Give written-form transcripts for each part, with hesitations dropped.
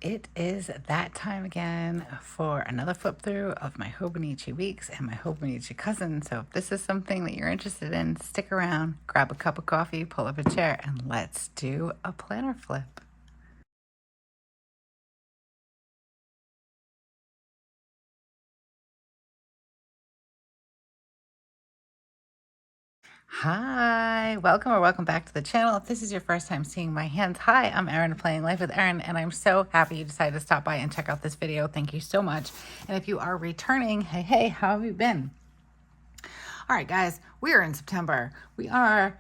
It is that time again for another flip through of my Hobonichi weeks and my Hobonichi cousin. So if this is something that you're interested in, stick around, grab a cup of coffee, pull up a chair, and let's do a planner flip. Hi, welcome or welcome back to the channel. If this is your first time seeing my hands, hi, I'm Erin, Planning Life with Erin, and I'm so happy you decided to stop by and check out this video. Thank you so much. And if you are returning, hey, how have you been? All right, guys, we are in September. We are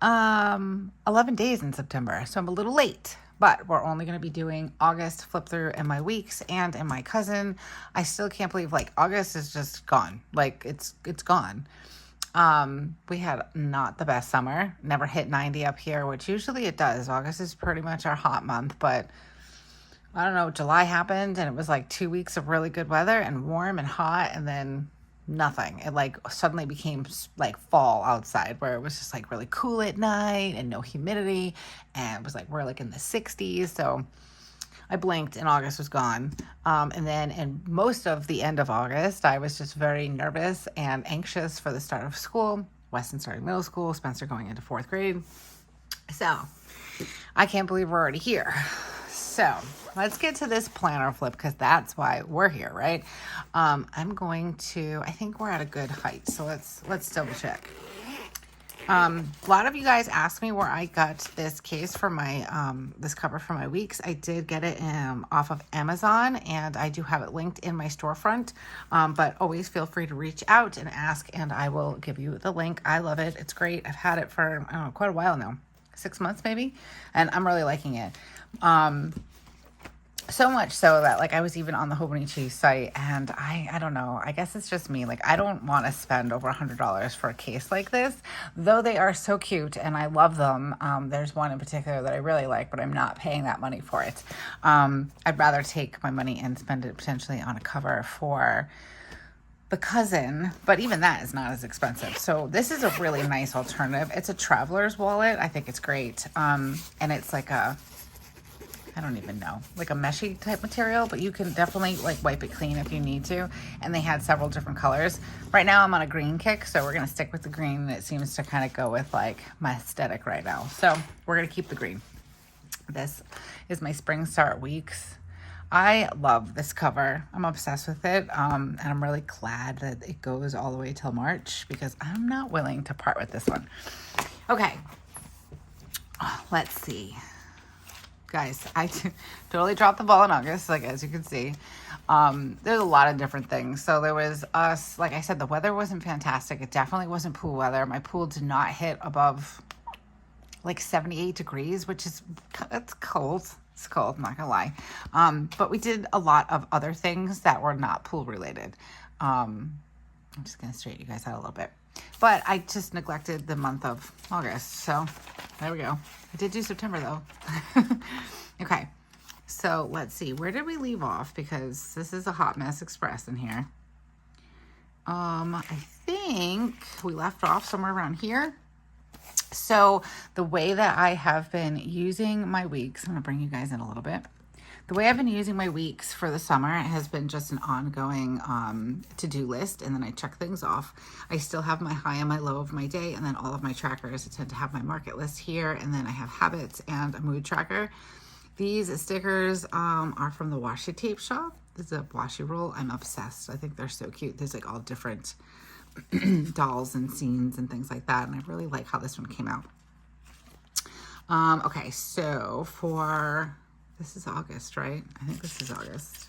11 days in September, so I'm a little late, but we're only going to be doing August flip through in my weeks and in my cousin. I still can't believe like August is just gone. Like it's gone. We had not the best summer, never hit 90 up here, which usually it does. August is pretty much our hot month, but I don't know, July happened and it was like 2 weeks of really good weather and warm and hot, and then nothing. It like suddenly became like fall outside, where it was just like really cool at night and no humidity, and it was like we're like in the 60s. So I blinked and August was gone. And then in most of the end of August, I was just very nervous and anxious for the start of school. Weston starting middle school, Spencer going into 4th grade. So I can't believe we're already here. So let's get to this planner flip, because that's why we're here, right? I'm going to, I think we're at a good height. So let's double check. A lot of you guys asked me where I got this case for my, this cover for my weeks. I did get it off of Amazon, and I do have it linked in my storefront. But always feel free to reach out and ask, and I will give you the link. I love it. It's great. I've had it for, I don't know, quite a while now. 6 months maybe, and I'm really liking it. So much so that like I was even on the Hobonichi site, and I don't know, I guess it's just me, like I don't want to spend over $100 for a case like this, though they are so cute and I love them. There's one in particular that I really like, but I'm not paying that money for it. I'd rather take my money and spend it potentially on a cover for the cousin, but even that is not as expensive. So this is a really nice alternative. It's a traveler's wallet. I think it's great. And it's like a, I don't even know, like a meshy type material, but you can definitely like wipe it clean if you need to. And they had several different colors. Right now I'm on a green kick, so we're gonna stick with the green. And it seems to kind of go with like my aesthetic right now. So we're gonna keep the green. This is my Spring Start Weeks. I love this cover. I'm obsessed with it. And I'm really glad that it goes all the way till March, because I'm not willing to part with this one. Okay, let's see. Guys, I totally dropped the ball in August, like as you can see. There's a lot of different things. So there was us, like I said, the weather wasn't fantastic. It definitely wasn't pool weather. My pool did not hit above like 78 degrees, which is, it's cold. It's cold, I'm not gonna lie. But we did a lot of other things that were not pool related. I'm just gonna straighten you guys out a little bit. But I just neglected the month of August. So there we go. I did do September though. Okay, so let's see. Where did we leave off? Because this is a hot mess express in here. I think we left off somewhere around here. So the way that I have been using my weeks, I'm gonna bring you guys in a little bit. The way I've been using my weeks for the summer has been just an ongoing to-do list, and then I check things off. I still have my high and my low of my day, and then all of my trackers. I tend to have my market list here, and then I have habits and a mood tracker. These stickers are from the Washi Tape Shop. This is a washi roll. I'm obsessed. I think they're so cute. There's like all different dolls and scenes and things like that, and I really like how this one came out. Okay, so for... This is August, right? I think this is August.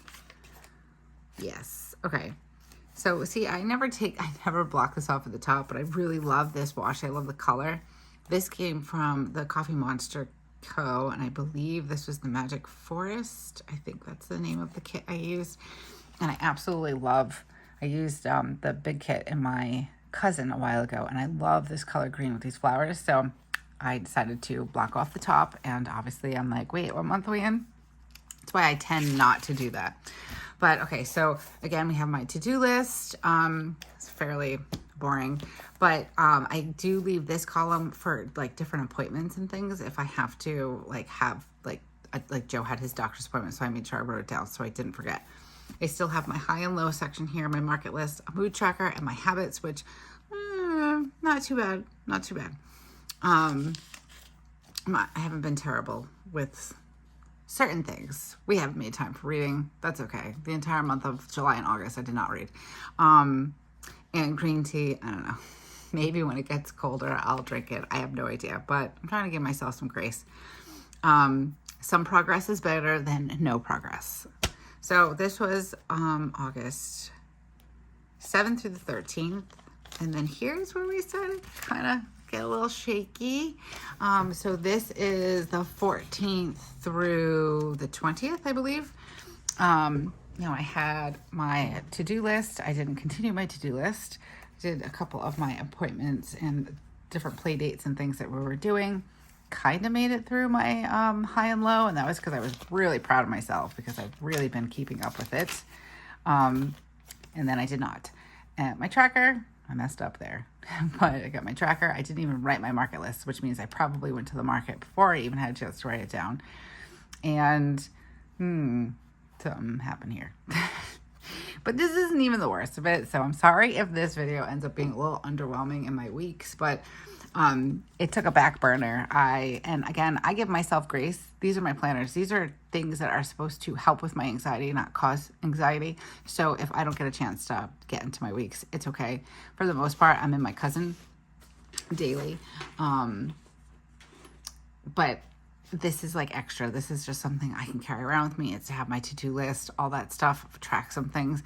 Yes. Okay. So see, I never block this off at the top, but I really love this washi. I love the color. This came from the Coffee Monster Co. And I believe this was the Magic Forest. I think that's the name of the kit I used. And I absolutely love, I used the big kit in my cousin a while ago. And I love this color green with these flowers. So I decided to block off the top, and obviously I'm like, wait, what month are we in? That's why I tend not to do that. But okay, so again, we have my to-do list. It's fairly boring, but I do leave this column for like different appointments and things if I have to like have like like Joe had his doctor's appointment, so I made sure I wrote it down so I didn't forget. I still have my high and low section here, my market list, a mood tracker, and my habits, which not too bad, not too bad. I haven't been terrible with certain things. We haven't made time for reading. That's okay. The entire month of July and August, I did not read. And green tea, I don't know. Maybe when it gets colder, I'll drink it. I have no idea, but I'm trying to give myself some grace. Some progress is better than no progress. So this was August 7th through the 13th. And then here's where we started kind of get a little shaky. So this is the 14th through the 20th, I believe. I had my to-do list. I didn't continue my to-do list. I did a couple of my appointments and different play dates and things that we were doing. Kind of made it through my high and low, and that was because I was really proud of myself because I've really been keeping up with it. And then I did not. And my tracker, I messed up there. But I got my tracker. I didn't even write my market list, which means I probably went to the market before I even had a chance to write it down. And something happened here. But this isn't even the worst of it. So I'm sorry if this video ends up being a little underwhelming in my weeks, but it took a back burner. And again, I give myself grace. These are my planners. These are things that are supposed to help with my anxiety, not cause anxiety. So if I don't get a chance to get into my weeks, it's okay. For the most part, I'm in my cousin daily. But this is like extra. This is just something I can carry around with me. It's to have my to-do list, all that stuff, track some things.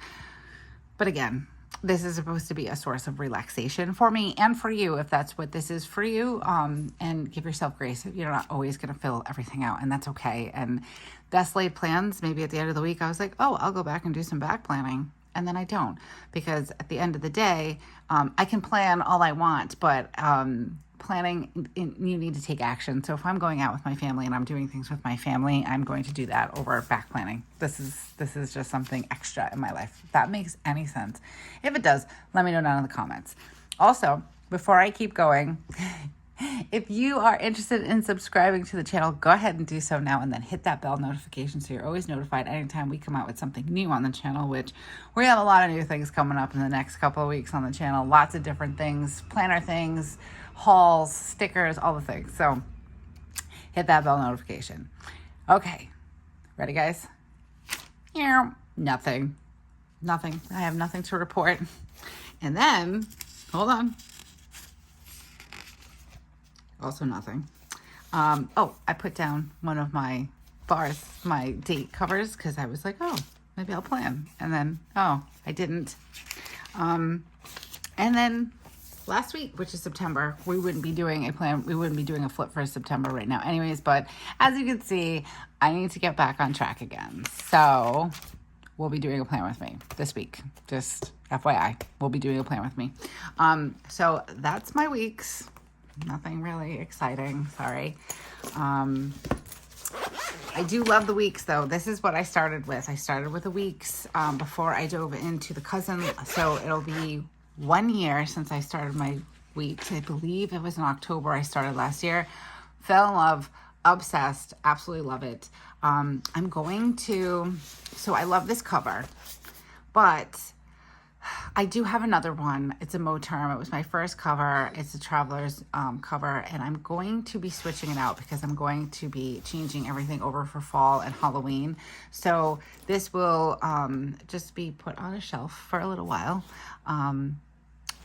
But again, this is supposed to be a source of relaxation for me and for you, if that's what this is for you. And give yourself grace. You're not always going to fill everything out, and that's okay. And best laid plans, maybe at the end of the week, I was like, oh, I'll go back and do some back planning. And then I don't, because at the end of the day, I can plan all I want, but planning, you need to take action. So if I'm going out with my family and I'm doing things with my family, I'm going to do that over back planning. This is just something extra in my life. If that makes any sense. If it does, let me know down in the comments. Also, before I keep going, if you are interested in subscribing to the channel, go ahead and do so now, and then hit that bell notification so you're always notified anytime we come out with something new on the channel, which we have a lot of new things coming up in the next couple of weeks on the channel. Lots of different things, planner things, hauls, stickers, all the things. So hit that bell notification. Okay, ready guys? Yeah, nothing. I have nothing to report. And then, hold on. Also nothing. I put down one of my bars, my date covers, because I was like, oh, maybe I'll plan. And then, I didn't. And then last week, which is September, we wouldn't be doing a plan. We wouldn't be doing a flip for September right now anyways. But as you can see, I need to get back on track again. So we'll be doing a plan with me this week. Just FYI, we'll be doing a plan with me. So that's my weeks. Nothing really exciting. Sorry. I do love the weeks though. This is what I started with. I started with the weeks before I dove into the cousin. So it'll be 1 year since I started my weeks. I believe it was in October I started last year. Fell in love, obsessed, absolutely love it. So I love this cover, but I do have another one. It's a Moterm. It was my first cover. It's a Traveler's cover, and I'm going to be switching it out because I'm going to be changing everything over for fall and Halloween. So this will just be put on a shelf for a little while.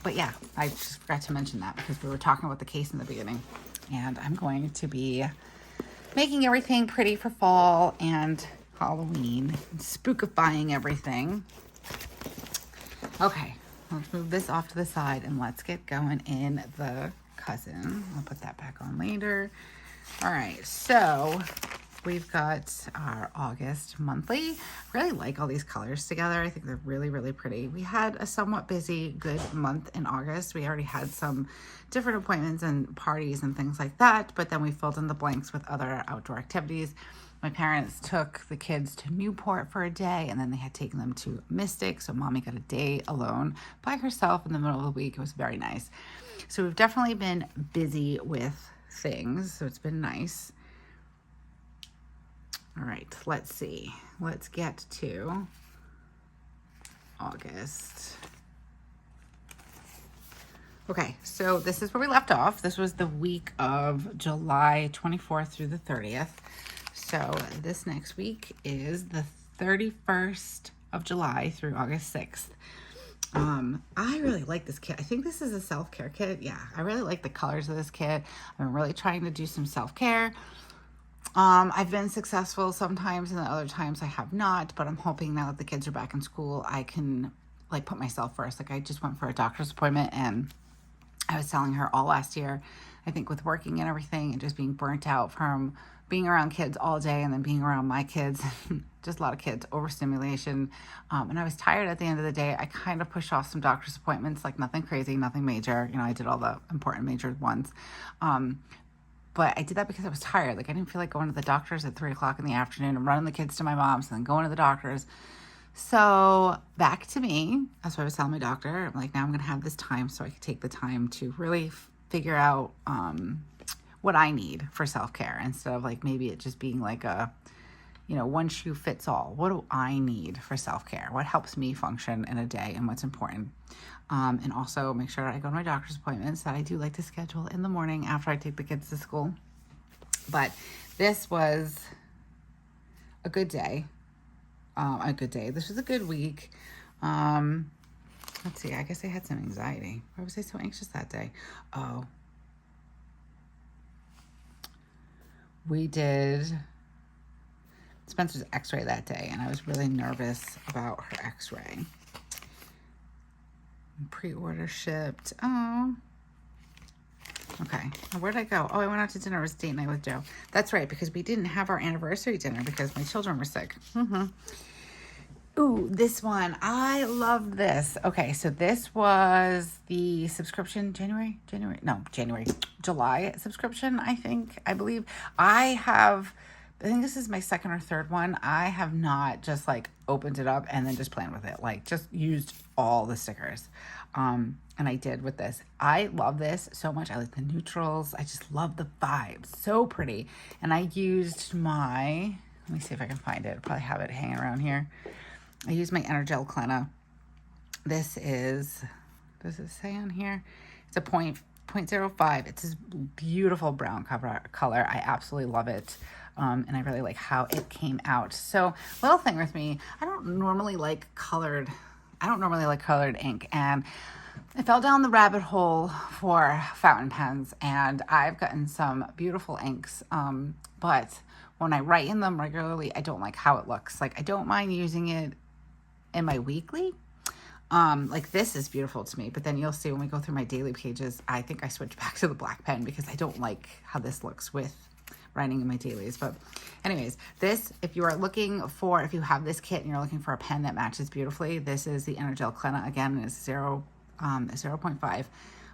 But yeah, I just forgot to mention that because we were talking about the case in the beginning. And I'm going to be making everything pretty for fall and Halloween, spookifying everything. Okay, let's move this off to the side and let's get going in the cousin. I'll put that back on later. All right, so we've got our August monthly. I really like all these colors together. I think they're really, really pretty. We had a somewhat busy, good month in August. We already had some different appointments and parties and things like that, but then we filled in the blanks with other outdoor activities. My parents took the kids to Newport for a day, and then they had taken them to Mystic, so mommy got a day alone by herself in the middle of the week. It was very nice. So we've definitely been busy with things, so it's been nice. All right, let's see. Let's get to August. Okay, so this is where we left off. This was the week of July 24th through the 30th. So this next week is the 31st of July through August 6th. I really like this kit. I think this is a self-care kit. Yeah, I really like the colors of this kit. I'm really trying to do some self-care. I've been successful sometimes and then other times I have not, but I'm hoping now that the kids are back in school, I can like put myself first. Like I just went for a doctor's appointment and I was telling her all last year, I think with working and everything and just being burnt out from being around kids all day and then being around my kids, just a lot of kids, overstimulation. And I was tired at the end of the day. I kind of pushed off some doctor's appointments, like nothing crazy, nothing major. You know, I did all the important major ones. But I did that because I was tired. Like I didn't feel like going to the doctors at 3 o'clock in the afternoon and running the kids to my mom's and then going to the doctors. So back to me. That's what I was telling my doctor. I'm like, now I'm going to have this time so I can take the time to really figure out what I need for self-care instead of like maybe it just being like a, you know, one shoe fits all. What do I need for self-care? What helps me function in a day and what's important? And also make sure I go to my doctor's appointments that I do like to schedule in the morning after I take the kids to school. But this was a good day. This was a good week. Let's see. I guess I had some anxiety. Why was I so anxious that day? Oh, we did Spencer's x-ray that day, and I was really nervous about her x-ray. Pre-order shipped. Oh. Okay. Where'd I go? Oh, I went out to dinner. It was date night with Joe. That's right, because we didn't have our anniversary dinner because my children were sick. Ooh, this one. I love this. Okay, so this was the subscription July subscription, I believe. I think this is my second or third one. I have not just like opened it up and then just played with it. Like just used all the stickers. And I did with this. I love this so much. I like the neutrals. I just love the vibes. So pretty. And I used let me see if I can find it. I'll probably have it hanging around here. I used my Energel Clenna. Does it say on here? It's a 0.05. It's this beautiful brown color. I absolutely love it. And I really like how it came out. So little thing with me, I don't normally like colored ink. And I fell down the rabbit hole for fountain pens and I've gotten some beautiful inks. But when I write in them regularly, I don't like how it looks. Like I don't mind using it in my weekly. Like this is beautiful to me, but then you'll see when we go through my daily pages, I think I switch back to the black pen because I don't like how this looks with writing in my dailies. But anyways, if you have this kit and you're looking for a pen that matches beautifully, this is the Energel Clenna. Again, it's 0.5.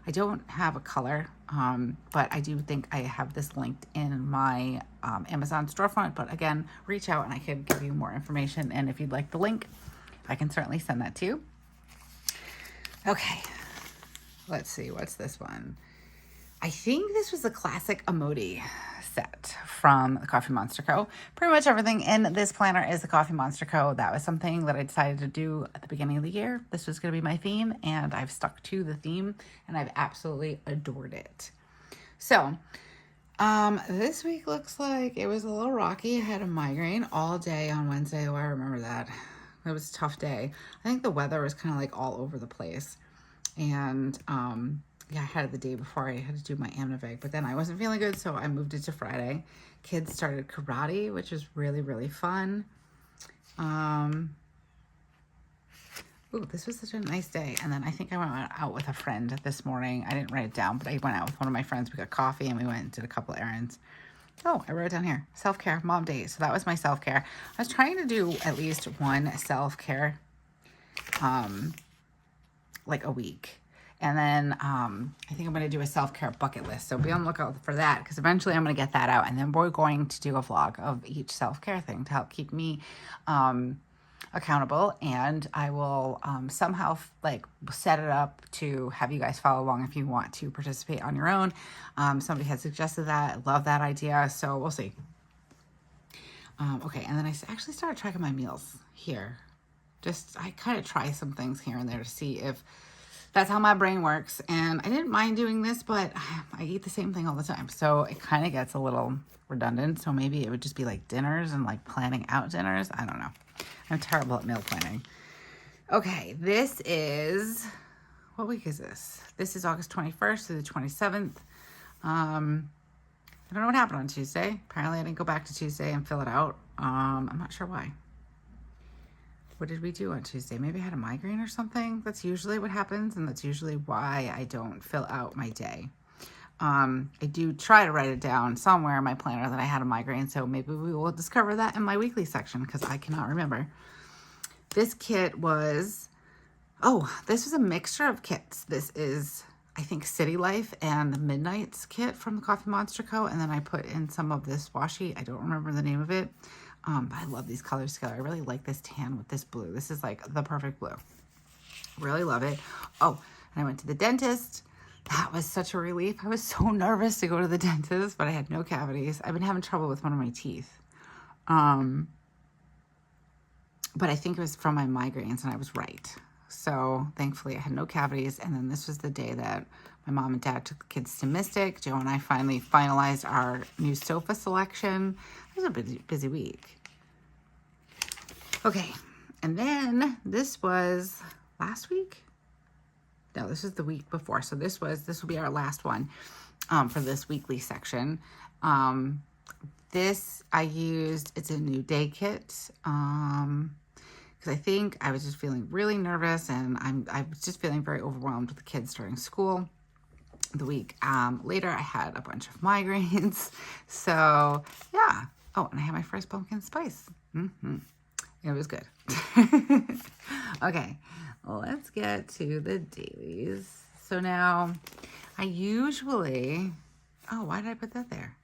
I don't have a color, but I do think I have this linked in my Amazon storefront. But again, reach out and I can give you more information. And if you'd like the link, I can certainly send that to you. Okay, let's see. What's this one? I think this was a classic emoji set from the Coffee Monster Co. Pretty much everything in this planner is the Coffee Monster Co. That was something that I decided to do at the beginning of the year. This was going to be my theme, and I've stuck to the theme, and I've absolutely adored it. So, this week looks like it was a little rocky. I had a migraine all day on Wednesday. Oh, I remember that. It was a tough day. I think the weather was kind of like all over the place. And, yeah, I had it the day before I had to do my Amnivig, but then I wasn't feeling good, so I moved it to Friday. Kids started karate, which was really, really fun. Ooh, this was such a nice day. And then I think I went out with a friend this morning. I didn't write it down, but I went out with one of my friends. We got coffee and we went and did a couple errands. Oh, I wrote it down here. Self-care, mom date. So that was my self-care. I was trying to do at least one self-care, like a week. And then I think I'm going to do a self-care bucket list. So be on the lookout for that because eventually I'm going to get that out. And then we're going to do a vlog of each self-care thing to help keep me accountable. And I will somehow like set it up to have you guys follow along if you want to participate on your own. Somebody had suggested that. I love that idea. So we'll see. Okay, and then I actually started tracking my meals here. I kind of try some things here and there to see if that's how my brain works. And I didn't mind doing this, but I eat the same thing all the time. So it kind of gets a little redundant. So maybe it would just be like dinners and like planning out dinners. I don't know. I'm terrible at meal planning. Okay, this is, what week is this? This is August 21st to the 27th. I don't know what happened on Tuesday. Apparently I didn't go back to Tuesday and fill it out. I'm not sure why. What did we do on Tuesday? Maybe I had a migraine or something. That's usually what happens, and that's usually why I don't fill out my day. I do try to write it down somewhere in my planner that I had a migraine, so maybe we will discover that in my weekly section because I cannot remember. This kit was, this was a mixture of kits. This is, I think, City Life and the Midnight's kit from the Coffee Monster Co. And then I put in some of this washi. I don't remember the name of it. But I love these colors together. I really like this tan with this blue. This is like the perfect blue. Really love it. Oh, and I went to the dentist. That was such a relief. I was so nervous to go to the dentist, but I had no cavities. I've been having trouble with one of my teeth. But I think it was from my migraines, and I was right. So thankfully I had no cavities. And then this was the day that my mom and dad took the kids to Mystic. Joe and I finally finalized our new sofa selection. It was a busy week. Okay, and then this was last week? No, this was the week before. So this will be our last one for this weekly section. This I used, it's a new day kit. Because I think I was just feeling really nervous, and I was just feeling very overwhelmed with the kids during school. The week later, I had a bunch of migraines. So yeah. Oh, and I had my first pumpkin spice. It was good. Okay, let's get to the dailies. So now I usually, why did I put that there?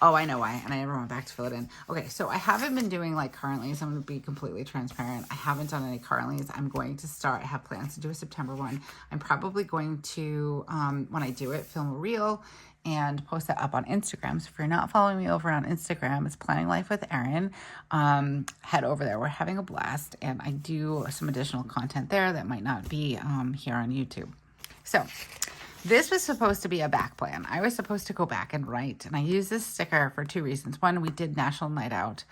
Oh, I know why, and I never went back to fill it in. Okay, so I haven't been doing like currentlies. I'm going to be completely transparent. I haven't done any currentlies. I'm going to start. I have plans to do a September one. I'm probably going to, when I do it, film a reel and post that up on Instagram. So if you're not following me over on Instagram, it's PlanningLifeWithErin. Head over there. We're having a blast, and I do some additional content there that might not be here on YouTube. So this was supposed to be a back plan. I was supposed to go back and write, and I used this sticker for two reasons. One, we did National Night Out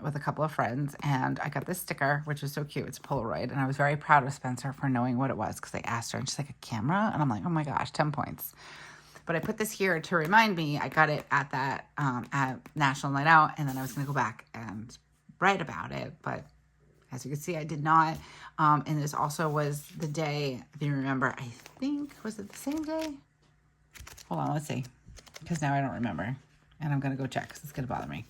with a couple of friends, and I got this sticker, which is so cute. It's Polaroid, and I was very proud of Spencer for knowing what it was because I asked her, and she's like, a camera? And I'm like, oh my gosh, 10 points. But I put this here to remind me. I got it at that at National Night Out, and then I was going to go back and write about it, but as you can see, I did not. And this also was the day, if you remember, I think, was it the same day? Hold on, let's see. Because now I don't remember. And I'm going to go check because it's going to bother me.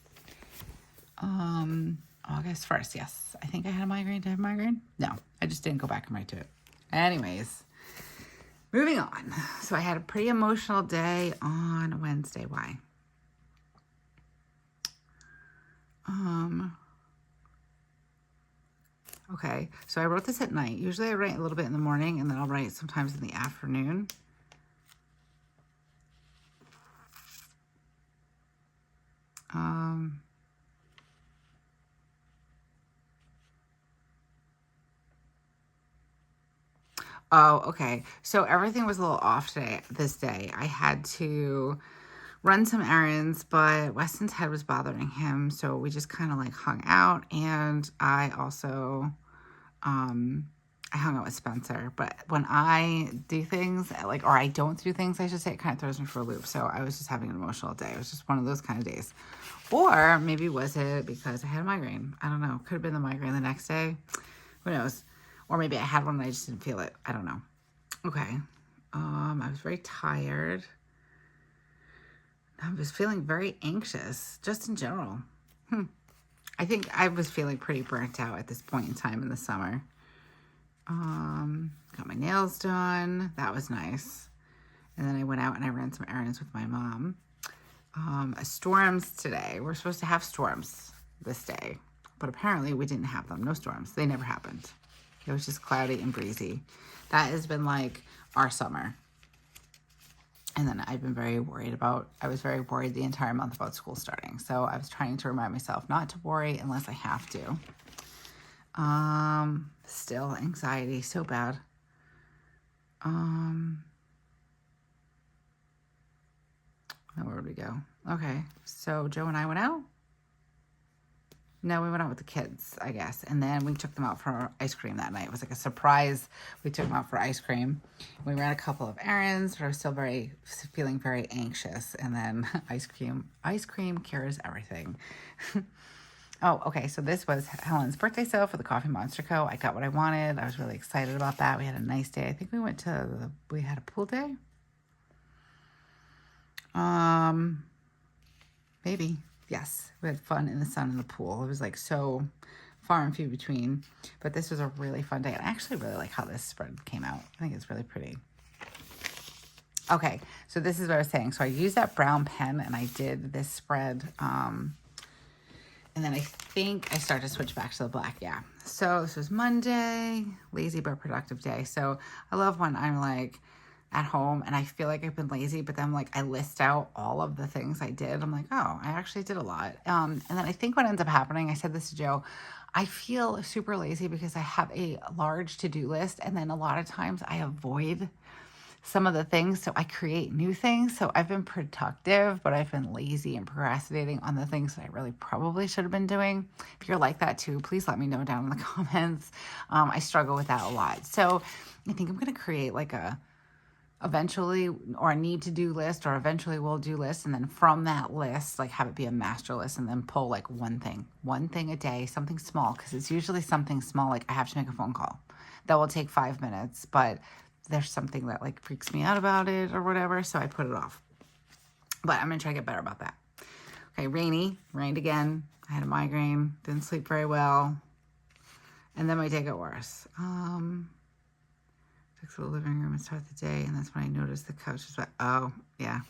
August 1st, yes. I think I had a migraine. Did I have a migraine? No, I just didn't go back and write to it. Anyways, moving on. So I had a pretty emotional day on Wednesday. Why? Okay, so I wrote this at night. Usually I write a little bit in the morning, and then I'll write sometimes in the afternoon. Oh, okay. So everything was a little off this day. I had to run some errands, but Weston's head was bothering him, so we just kind of like hung out, and I also I hung out with Spencer. But when I do things, like, or I don't do things, I should say, it kind of throws me for a loop. So I was just having an emotional day. It was just one of those kind of days. Or maybe was it because I had a migraine? I don't know. Could have been the migraine the next day. Who knows? Or maybe I had one and I just didn't feel it. I don't know. Okay. I was very tired. I was feeling very anxious, just in general. I think I was feeling pretty burnt out at this point in time in the summer. Got my nails done. That was nice. And then I went out and I ran some errands with my mom. Storms today. We're supposed to have storms this day, but apparently we didn't have them. No storms. They never happened. It was just cloudy and breezy. That has been like our summer. And then I've been I was very worried the entire month about school starting. So I was trying to remind myself not to worry unless I have to. Still anxiety, so bad. Where would we go? Okay, so Joe and I went out. No, we went out with the kids, I guess. And then we took them out for ice cream that night. It was like a surprise. We took them out for ice cream. We ran a couple of errands, but I was still feeling very anxious. And then ice cream cures everything. Oh, okay. So this was Helen's birthday sale for the Coffee Monster Co. I got what I wanted. I was really excited about that. We had a nice day. I think we had a pool day. Maybe. Yes, we had fun in the sun in the pool. It was like so far and few between, but this was a really fun day. And I actually really like how this spread came out. I think it's really pretty. Okay, so this is what I was saying. So I used that brown pen and I did this spread. And then I think I started to switch back to the black. Yeah. So this was Monday, lazy but productive day. So I love when I'm like at home and I feel like I've been lazy, but then like I list out all of the things I did. I'm like, oh, I actually did a lot. And then I think what ends up happening, I said this to Joe, I feel super lazy because I have a large to-do list. And then a lot of times I avoid some of the things. So I create new things. So I've been productive, but I've been lazy and procrastinating on the things that I really probably should have been doing. If you're like that too, please let me know down in the comments. I struggle with that a lot. So I think I'm going to create like a need to do list or eventually will do list. And then from that list, like have it be a master list and then pull like one thing a day, something small. Cause it's usually something small. Like I have to make a phone call that will take 5 minutes, but there's something that like freaks me out about it or whatever. So I put it off, but I'm going to try to get better about that. Okay. Rained again. I had a migraine, didn't sleep very well. And then my day got worse. To the living room and start the day, and that's when I noticed the couch was wet. Oh, yeah.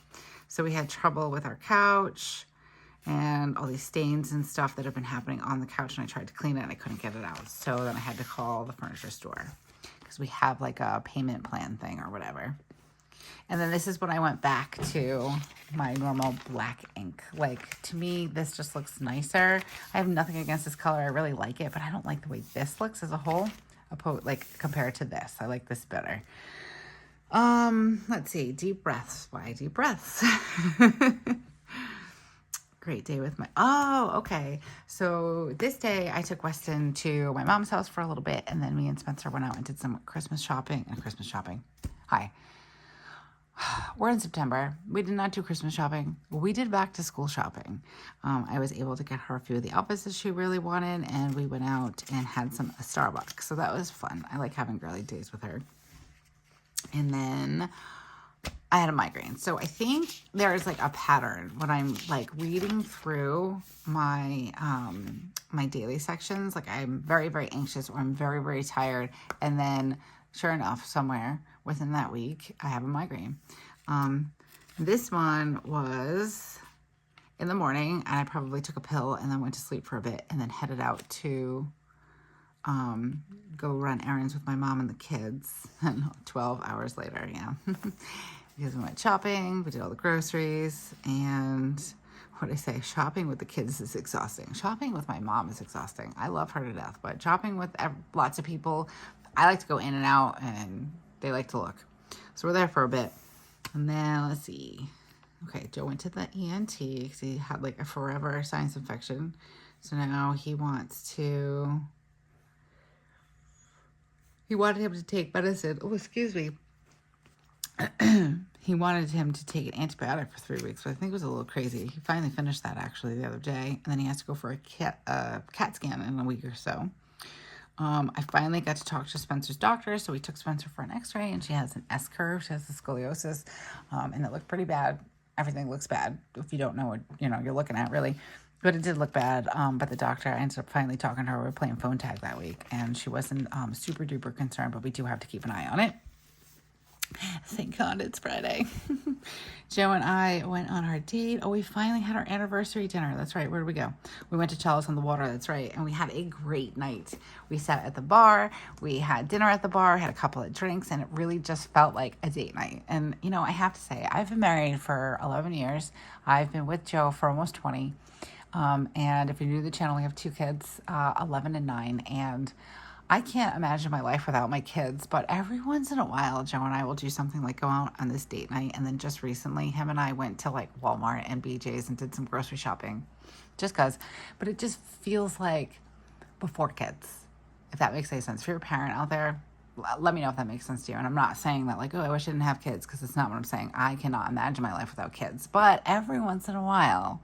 So we had trouble with our couch and all these stains and stuff that have been happening on the couch, and I tried to clean it and I couldn't get it out. So then I had to call the furniture store because we have like a payment plan thing or whatever. And then this is when I went back to my normal black ink. Like, to me, this just looks nicer. I have nothing against this color. I really like it, but I don't like the way this looks as a whole. Like compared to this. I like this better. Let's see. Deep breaths. Why deep breaths? Great day with okay. So this day I took Weston to my mom's house for a little bit, and then me and Spencer went out and did some Christmas shopping. Hi. We're in September. We did not do Christmas shopping. We did back to school shopping. I was able to get her a few of the outfits that she really wanted, and we went out and had a Starbucks. So that was fun. I like having girly days with her. And then I had a migraine. So I think there is like a pattern when I'm like reading through my my daily sections. Like I'm very, very anxious or I'm very, very tired. And then sure enough, somewhere within that week, I have a migraine. This one was in the morning, and I probably took a pill and then went to sleep for a bit and then headed out to go run errands with my mom and the kids. And 12 hours later, yeah. Because we went shopping, we did all the groceries, and what I say, shopping with the kids is exhausting. Shopping with my mom is exhausting. I love her to death, but shopping with lots of people, I like to go in and out, and they like to look. So we're there for a bit. And then, let's see. Okay, Joe went to the ENT because he had like a forever sinus infection. So now he wanted him to take medicine. Oh, excuse me. He wanted him to take an antibiotic for 3 weeks, but I think it was a little crazy. He finally finished that actually the other day, and then he has to go for a CAT scan in a week or so. I finally got to talk to Spencer's doctor, so we took Spencer for an x-ray, and she has an S-curve. She has the scoliosis, and it looked pretty bad. Everything looks bad if you don't know what you're looking at, really. But it did look bad, but the doctor, I ended up finally talking to her. We were playing phone tag that week, and she wasn't super duper concerned, but we do have to keep an eye on it. Thank God it's Friday. Joe and I went on our date. Oh, we finally had our anniversary dinner. That's right. Where did we go? We went to Chalice on the Water. That's right. And we had a great night. We sat at the bar. We had dinner at the bar, had a couple of drinks, and it really just felt like a date night. And, you know, I have to say, I've been married for 11 years. I've been with Joe for almost 20. And if you're new to the channel, we have two kids, 11 and 9. And I can't imagine my life without my kids, but every once in a while, Joe and I will do something like go out on this date night. And then just recently, him and I went to like Walmart and BJ's and did some grocery shopping just because. But it just feels like before kids, if that makes any sense. If you're a parent out there, let me know if that makes sense to you. And I'm not saying that like, oh, I wish I didn't have kids, because it's not what I'm saying. I cannot imagine my life without kids. But every once in a while,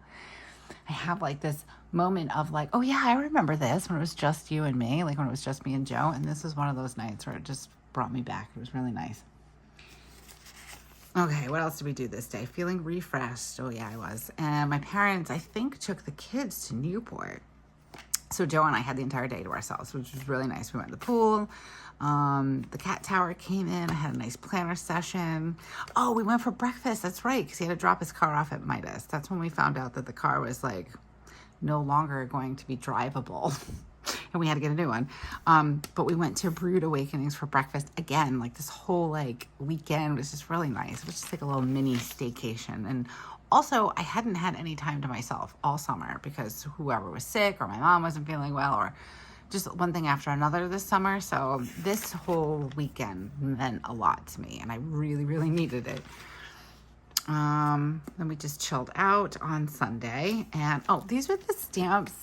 I have like this moment of like, oh yeah, I remember this when it was just you and me, like when it was just me and Joe. And this was one of those nights where it just brought me back. It was really nice. Okay, what else did we do this day? Feeling refreshed. Oh yeah, I was. And my parents, I think, took the kids to Newport. So Joe and I had the entire day to ourselves, which was really nice. We went to the pool. The cat tower came in. I had a nice planner session. Oh, we went for breakfast. That's right, because he had to drop his car off at Midas. That's when we found out that the car was like no longer going to be drivable. And we had to get a new one. But we went to Brood Awakenings for breakfast again. Like this whole like weekend was just really nice. It was just like a little mini staycation. And also, I hadn't had any time to myself all summer because whoever was sick or my mom wasn't feeling well or just one thing after another this summer. So this whole weekend meant a lot to me, and I really, really needed it. Then we just chilled out on Sunday, and oh, these are the stamps.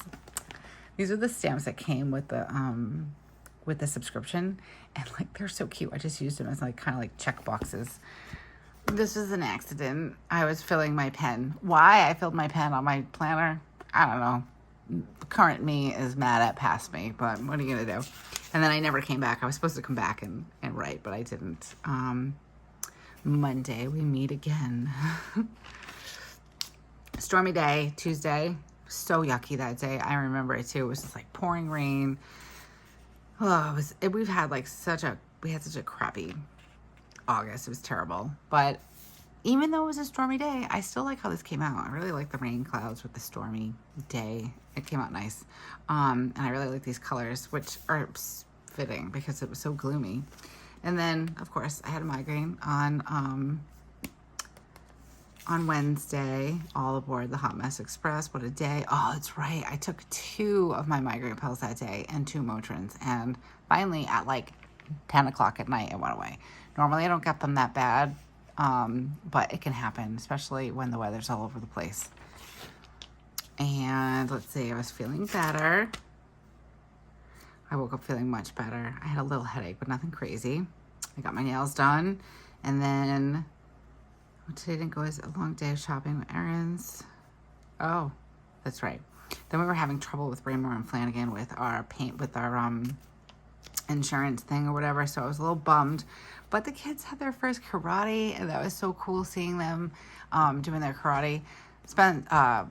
These are the stamps that came with the subscription, and like they're so cute. I just used them as like kind of like check boxes. This was an accident. I was filling my pen. Why I filled my pen on my planner, I don't know. Current me is mad at past me, but what are you gonna do? And then I never came back. I was supposed to come back and write, but I didn't. Monday we meet again. Stormy day, Tuesday. So yucky that day. I remember it too. It was just like pouring rain. Oh, we had such a crappy August. It was terrible. But even though it was a stormy day, I still like how this came out. I really like the rain clouds with the stormy day. It came out nice. And I really like these colors, which are fitting because it was so gloomy. And then, of course, I had a migraine on Wednesday, all aboard the Hot Mess Express. What a day. Oh, that's right. I took 2 of my migraine pills that day and 2 Motrins. And finally, at like 10 o'clock at night, it went away. Normally, I don't get them that bad, but it can happen, especially when the weather's all over the place. And let's see, I was feeling better. I woke up feeling much better. I had a little headache, but nothing crazy. I got my nails done. And then today didn't go as a long day of shopping with errands. Oh, that's right. Then we were having trouble with Raymer and Flanagan with our insurance thing or whatever, so I was a little bummed. But the kids had their first karate, and that was so cool seeing them doing their karate.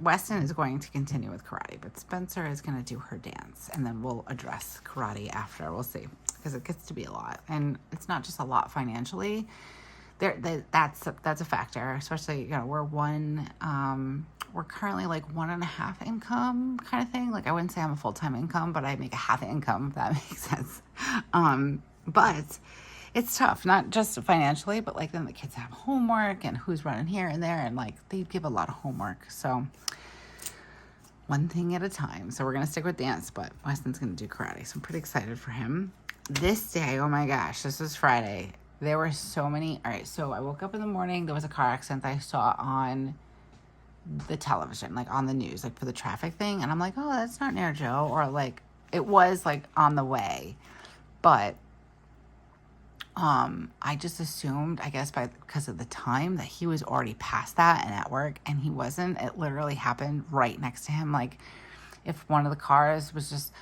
Weston is going to continue with karate, but Spencer is going to do her dance, and then we'll address karate after. We'll see, because it gets to be a lot, and it's not just a lot financially. That's a factor, especially, you know, we're currently like 1.5 income kind of thing. Like, I wouldn't say I'm a full-time income, but I make a half income, if that makes sense. But it's tough, not just financially, but like then the kids have homework and who's running here and there, and like they give a lot of homework. So one thing at a time. So we're going to stick with dance, but Weston's going to do karate. So I'm pretty excited for him. This day, oh my gosh, this was Friday. There were so many. All right, so I woke up in the morning. There was a car accident that I saw on the television, like on the news, like for the traffic thing. And I'm like, oh, that's not near Joe. Or like it was like on the way. But I just assumed, I guess because of the time, that he was already past that and at work, and he wasn't. It literally happened right next to him. Like if one of the cars was just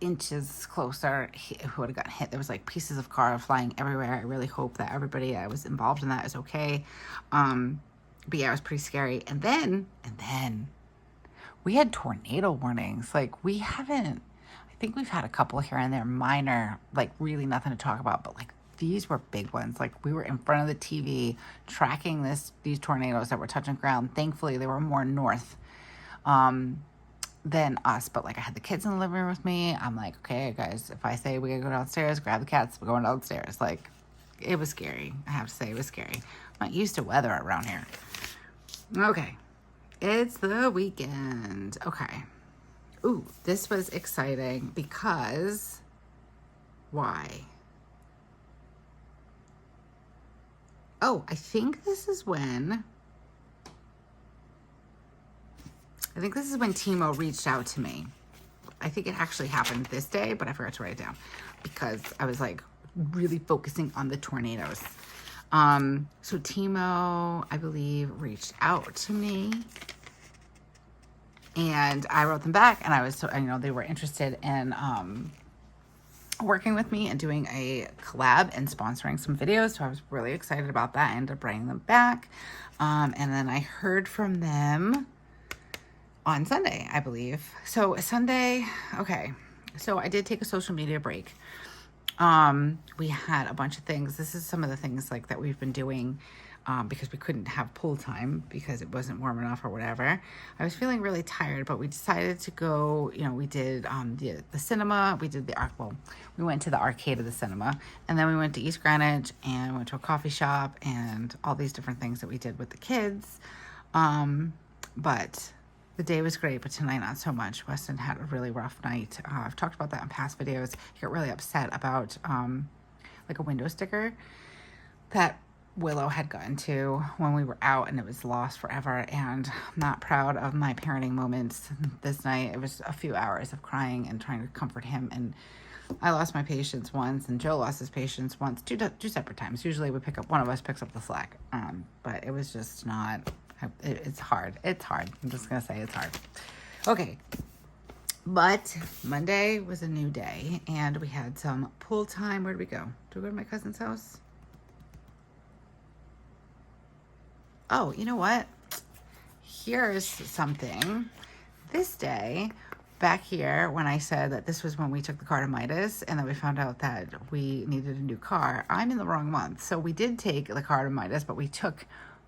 inches closer, he would have gotten hit. There was like pieces of car flying everywhere. I really hope that everybody that was involved in that is okay. But yeah, it was pretty scary. And then we had tornado warnings. Like I think we've had a couple here and there, minor, like really nothing to talk about, but like these were big ones. Like, we were in front of the TV tracking these tornadoes that were touching ground. Thankfully, they were more north than us, but like, I had the kids in the living room with me. I'm like, okay, guys, if I say we gotta go downstairs, grab the cats, we're going downstairs. Like, it was scary. I have to say, it was scary. I'm not used to weather around here. Okay, it's the weekend. Okay. Ooh, this was exciting because why? Oh, I think this is when Timo reached out to me. I think it actually happened this day, but I forgot to write it down because I was like really focusing on the tornadoes. So Timo, I believe, reached out to me, and I wrote them back, and I was so, they were interested in working with me and doing a collab and sponsoring some videos. So I was really excited about that. I ended up bringing them back. And then I heard from them on Sunday, I believe. So Sunday, okay. So I did take a social media break. We had a bunch of things. This is some of the things like that we've been doing because we couldn't have pool time because it wasn't warm enough or whatever. I was feeling really tired, but we decided to go, we did the cinema. We did we went to the arcade of the cinema, and then we went to East Greenwich and went to a coffee shop and all these different things that we did with the kids. But the day was great, but tonight not so much. Weston had a really rough night. I've talked about that in past videos. He got really upset about like a window sticker that Willow had gotten to when we were out, and it was lost forever. And I'm not proud of my parenting moments this night. It was a few hours of crying and trying to comfort him, and I lost my patience once, and Joe lost his patience once, two separate times. Usually one of us picks up the slack, but it was just not. It's hard. It's hard. I'm just gonna say it's hard. Okay. But Monday was a new day, and we had some pool time. Where did we go? Did we go to my cousin's house? Oh, you know what? Here's something. This day, back here, when I said that this was when we took the car to Midas, and then we found out that we needed a new car, I'm in the wrong month. So we did take the car to Midas, but we took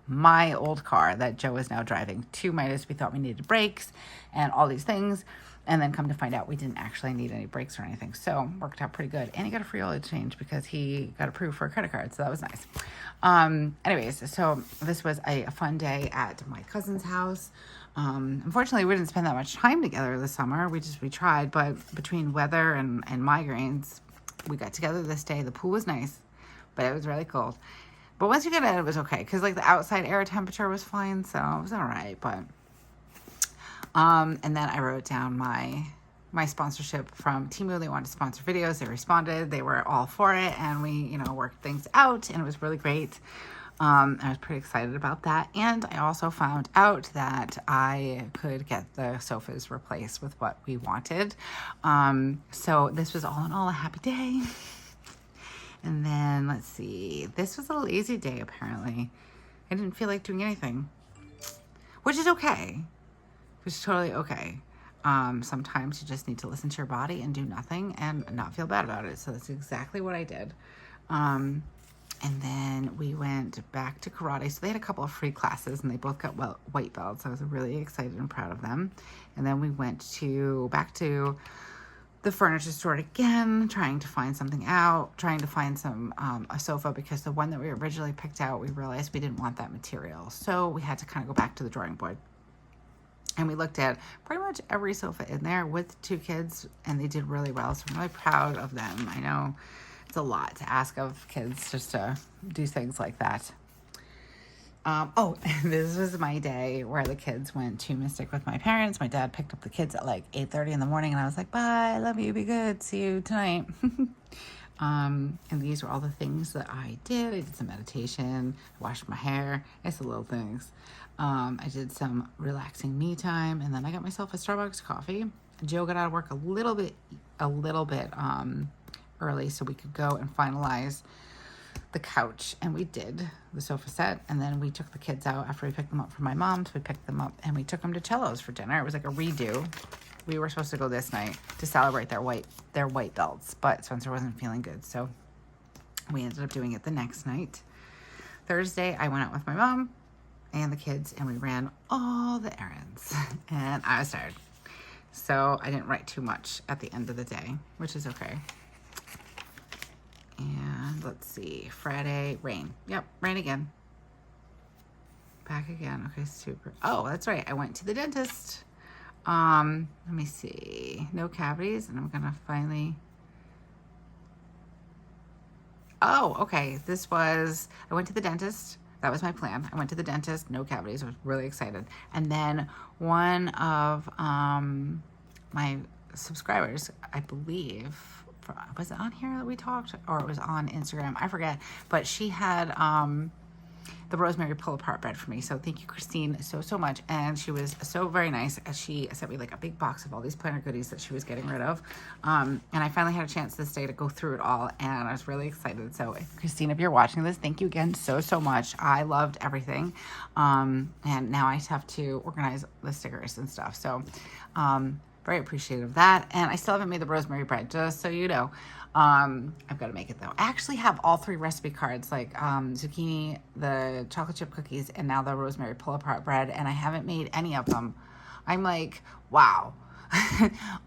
my old car that Joe is now driving to Midas. We thought we needed brakes and all these things, and then come to find out we didn't actually need any brakes or anything. So worked out pretty good, and he got a free oil change because he got approved for a credit card, so that was nice. Anyways, so this was a fun day at my cousin's house. Unfortunately, we didn't spend that much time together this summer. We tried, but between weather and migraines, we got together this day. The pool was nice, but it was really cold. But once you get in, it was okay, because like the outside air temperature was fine, so it was all right. But and then I wrote down my sponsorship from Temu. They wanted to sponsor videos. They responded. They were all for it, and we worked things out, and it was really great. I was pretty excited about that, and I also found out that I could get the sofas replaced with what we wanted. So this was all in all a happy day. And then, let's see, this was a lazy day, apparently. I didn't feel like doing anything, which is okay. Which is totally okay. Sometimes you just need to listen to your body and do nothing and not feel bad about it. So that's exactly what I did. And then we went back to karate. So they had a couple of free classes, and they both got white belts. I was really excited and proud of them. And then we went back to the furniture store again, trying to find something out, trying to find a sofa, because the one that we originally picked out, we realized we didn't want that material. So we had to kind of go back to the drawing board. And we looked at pretty much every sofa in there with 2 kids, and they did really well. So I'm really proud of them. I know it's a lot to ask of kids just to do things like that. This was my day where the kids went to Mystic with my parents. My dad picked up the kids at like 8:30 in the morning, and I was like, bye, love you, be good, see you tonight. And these were all the things that I did. I did some meditation, washed my hair, it's the little things. I did some relaxing me time, and then I got myself a Starbucks coffee. Joe got out of work a little bit early so we could go and finalize the couch, and we did the sofa set. And then we took the kids out after we picked them up from my mom's. We picked them up and we took them to Cello's for dinner. It was like a redo. We were supposed to go this night to celebrate their white belts, but Spencer wasn't feeling good, so We ended up doing it the next night. Thursday, I went out with my mom and the kids, and we ran all the errands, and I was tired. So I didn't write too much at the end of the day, which is okay. And let's see, Friday, rain. Yep, rain again. Back again. Okay, super. Oh, that's right. I went to the dentist. Let me see. No cavities, and I'm gonna finally. Oh, okay. I went to the dentist. That was my plan. I went to the dentist, no cavities. I was really excited. And then one of my subscribers, I believe, was it on here that we talked, or it was on Instagram? I forget. But she had the rosemary pull apart bread for me. So thank you, Christine, so much. And she was so very nice, as she sent me like a big box of all these planner goodies that she was getting rid of. And I finally had a chance this day to go through it all, and I was really excited. So Christine, if you're watching this, thank you again so much. I loved everything. And now I have to organize the stickers and stuff. So very appreciative of that. And I still haven't made the rosemary bread, just so you know. I've got to make it though. I actually have all 3 recipe cards, like zucchini, the chocolate chip cookies, and now the rosemary pull apart bread, and I haven't made any of them. I'm like, wow.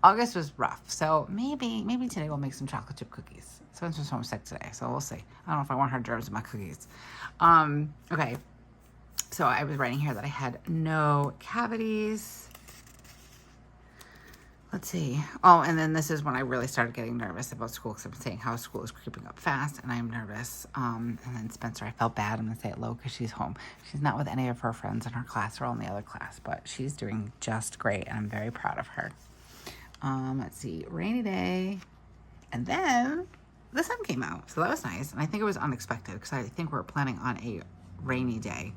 August was rough, so maybe today we'll make some chocolate chip cookies. Spencer's home sick today, so we'll see. I don't know if I want her germs in my cookies. Okay, so I was writing here that I had no cavities. Let's see. Oh, and then this is when I really started getting nervous about school, because I'm saying how school is creeping up fast, and I'm nervous. And then Spencer, I felt bad. I'm going to say it low because she's home. She's not with any of her friends in her class or in the other class, but she's doing just great, and I'm very proud of her. Let's see. Rainy day. And then the sun came out, so that was nice. And I think it was unexpected, because I think we were planning on a rainy day.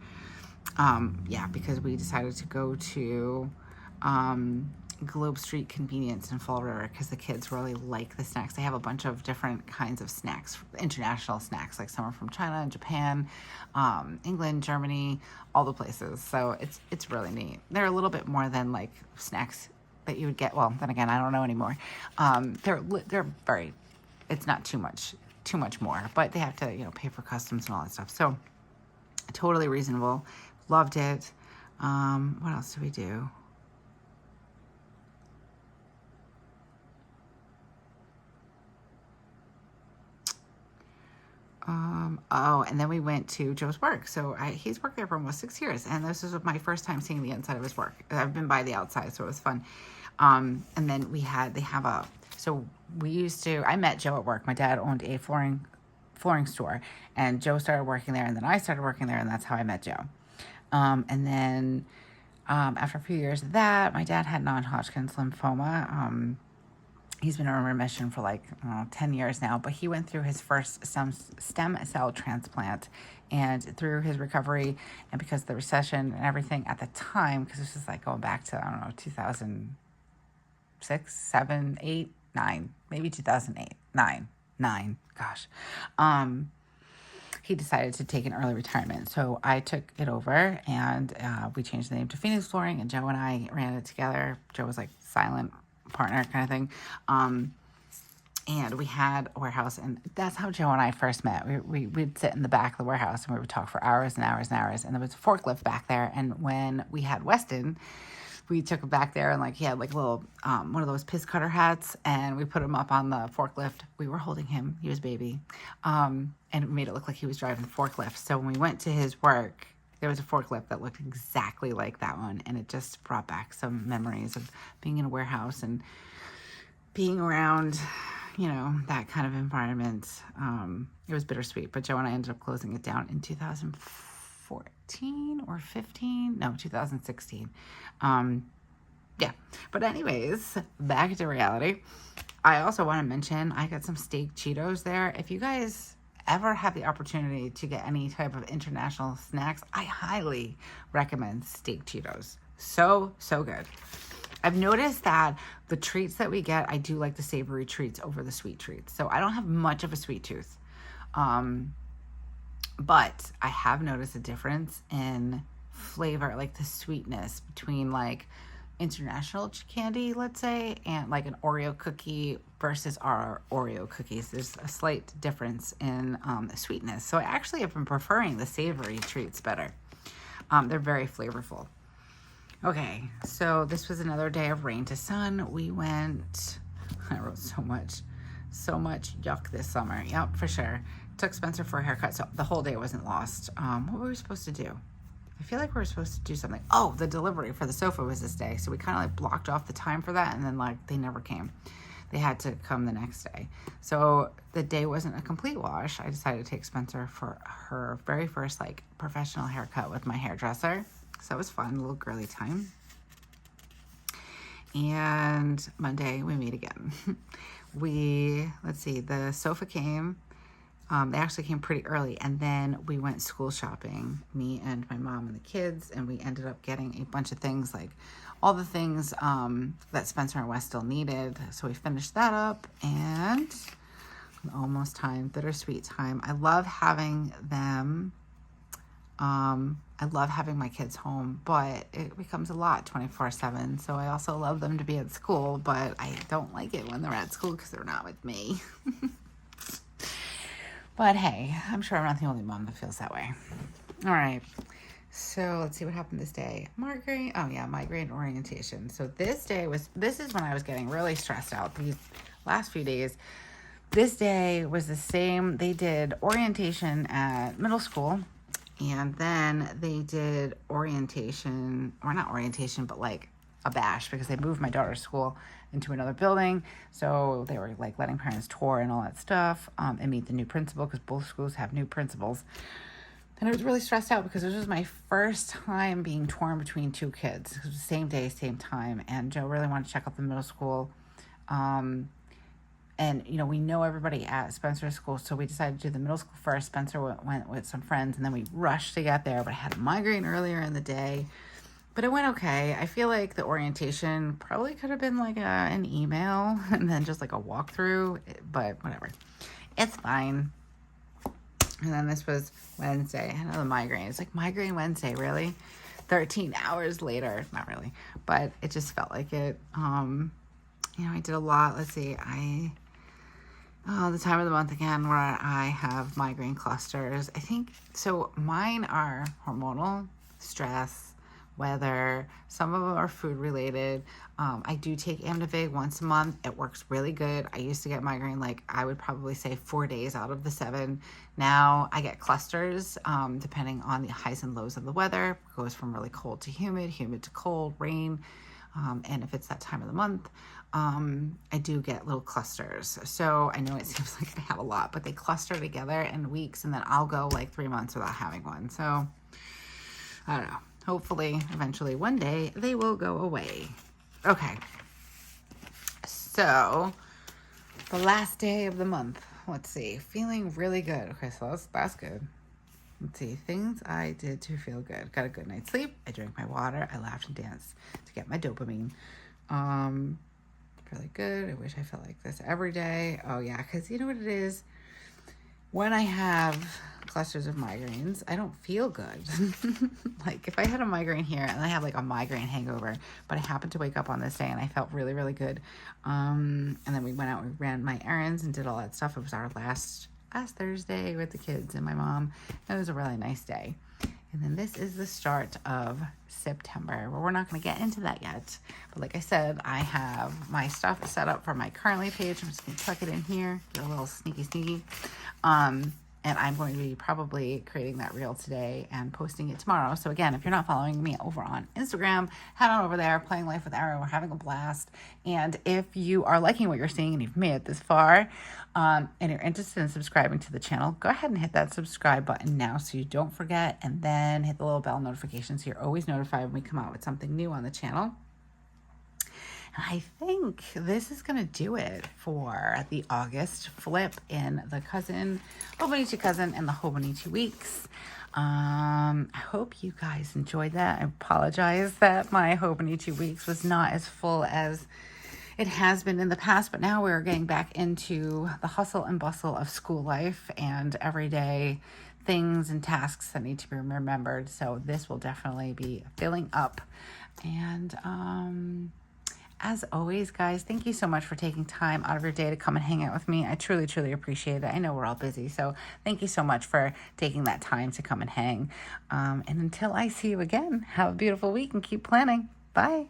Yeah, because we decided to go to Globe Street Convenience in Fall River, because the kids really like the snacks. They have a bunch of different kinds of snacks, international snacks, like some are from China and Japan, England, Germany, all the places. So it's really neat. They're a little bit more than like snacks that you would get. Well, then again, I don't know anymore. They're very, it's not too much more, but they have to, pay for customs and all that stuff. So totally reasonable. Loved it. What else do we do? Oh, and then we went to Joe's work. So he's worked there for almost 6 years, and this was my first time seeing the inside of his work. I've been by the outside, so it was fun. And then I met Joe at work. My dad owned a flooring store, and Joe started working there, and then I started working there, and that's how I met Joe. And then after a few years of that, my dad had non-Hodgkin's lymphoma. He's been in remission for 10 years now, but he went through his first stem cell transplant, and through his recovery, and because of the recession and everything at the time, because this is going back to, 2006, 7, 8, 9, maybe 2008, 9, gosh. He decided to take an early retirement. So I took it over, and we changed the name to Phoenix Flooring, and Joe and I ran it together. Joe was silent partner kind of thing. And we had a warehouse, and that's how Joe and I first met. We'd sit in the back of the warehouse, and we would talk for hours and hours and hours. And there was a forklift back there. And when we had Weston, we took him back there, and he had little, one of those piss cutter hats, and we put him up on the forklift. We were holding him. He was baby. And it made it look like he was driving the forklift. So when we went to his work, there was a forklift that looked exactly like that one, and it just brought back some memories of being in a warehouse and being around, that kind of environment. It was bittersweet, but Joe and I ended up closing it down in 2014 or 15? No, 2016. Yeah, but anyways, back to reality. I also want to mention I got some steak Cheetos there. If you guys ever have the opportunity to get any type of international snacks, I highly recommend steak Cheetos. So good. I've noticed that the treats that we get, I do like the savory treats over the sweet treats. So I don't have much of a sweet tooth. But I have noticed a difference in flavor, the sweetness between international candy, let's say, and like an Oreo cookie versus our Oreo cookies. There's a slight difference in the sweetness. So I actually have been preferring the savory treats better. They're very flavorful. Okay, so this was another day of rain to sun. We went, I wrote so much yuck this summer. Yep, for sure. Took Spencer for a haircut, so the whole day wasn't lost. What were we supposed to do? I feel like we were supposed to do something. Oh, the delivery for the sofa was this day. So we kind of like blocked off the time for that, and then like they never came. They had to come the next day. So the day wasn't a complete wash. I decided to take Spencer for her very first like professional haircut with my hairdresser. So that was fun, a little girly time. And Monday we meet again. Let's see, the sofa came. They actually came pretty early, and then we went school shopping, me and my mom and the kids, and we ended up getting a bunch of things, like all the things that Spencer and Wes still needed. So we finished that up, and almost time, bittersweet time. I love having them. I love having my kids home, but it becomes a lot 24/7. So I also love them to be at school, but I don't like it when they're at school because they're not with me. But hey, I'm sure I'm not the only mom that feels that way. All right. So let's see what happened this day. Migraine orientation. So this is when I was getting really stressed out these last few days. This day was the same. They did orientation at middle school, and then they did orientation, or not orientation, but like a bash, because they moved my daughter's school into another building. So they were like letting parents tour and all that stuff, and meet the new principal, because both schools have new principals. And I was really stressed out because this was my first time being torn between two kids. It was the same day, same time. And Joe really wanted to check out the middle school. And, we know everybody at Spencer's school, so we decided to do the middle school first. Spencer went with some friends, and then we rushed to get there. But I had a migraine earlier in the day. But it went okay. I feel like the orientation probably could have been like an email and then just like a walkthrough, but whatever. It's fine. And then this was Wednesday. I know the migraine. It's like Migraine Wednesday, really? 13 hours later. Not really. But it just felt like it. I did a lot. Let's see. The time of the month again where I have migraine clusters. I think, so mine are hormonal, stress, weather. Some of them are food related. I do take Amnivig once a month. It works really good. I used to get migraine, like I would probably say 4 days out of the 7. Now I get clusters, depending on the highs and lows of the weather. It goes from really cold to humid, humid to cold, rain. And if it's that time of the month, I do get little clusters. So I know it seems like I have a lot, but they cluster together in weeks, and then I'll go like 3 months without having one. So I don't know. Hopefully, eventually, one day, they will go away. Okay. So, the last day of the month. Let's see. Feeling really good. Okay, so that's good. Let's see. Things I did to feel good. Got a good night's sleep. I drank my water. I laughed and danced to get my dopamine. Really good. I wish I felt like this every day. Oh, yeah, because you know what it is? When I have clusters of migraines, I don't feel good. Like if I had a migraine here and I have like a migraine hangover, but I happened to wake up on this day and I felt really, really good. And then we went out, we ran my errands and did all that stuff. It was our last Thursday with the kids and my mom. It was a really nice day. And then this is the start of September. Well, we're not going to get into that yet. But like I said, I have my stuff set up for my Currently page. I'm just going to tuck it in here, get a little sneaky. And I'm going to be probably creating that reel today and posting it tomorrow. So again, if you're not following me over on Instagram, head on over there, Planning Life with Erin. We're having a blast. And if you are liking what you're seeing and you've made it this far, and you're interested in subscribing to the channel, go ahead and hit that subscribe button now so you don't forget, and then hit the little bell notification so you're always notified when we come out with something new on the channel. I think this is going to do it for the August flip in the Hobonichi cousin and the Hobonichi weeks. I hope you guys enjoyed that. I apologize that my Hobonichi weeks was not as full as it has been in the past, but now we're getting back into the hustle and bustle of school life and everyday things and tasks that need to be remembered. So this will definitely be filling up And as always, guys, thank you so much for taking time out of your day to come and hang out with me. I truly, truly appreciate it. I know we're all busy, so thank you so much for taking that time to come and hang. And until I see you again, have a beautiful week and keep planning. Bye.